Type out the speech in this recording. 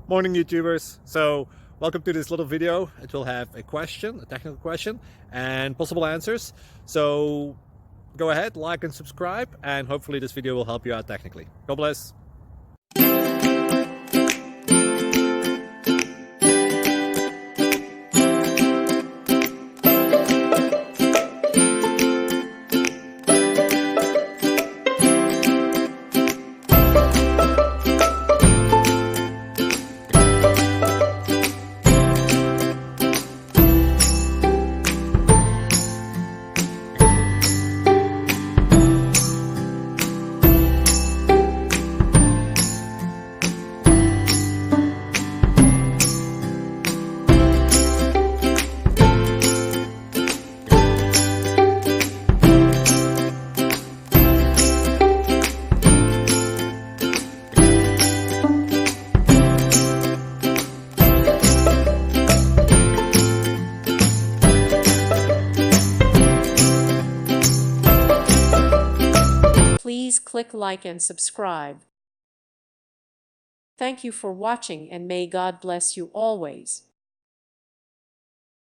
Morning YouTubers. So welcome to this little video. It will have a question, a technical question, and possible answers. So go ahead, like and subscribe, and hopefully this video will help you out technically. God bless. Please click like and subscribe. Thank you for watching, and may God bless you always.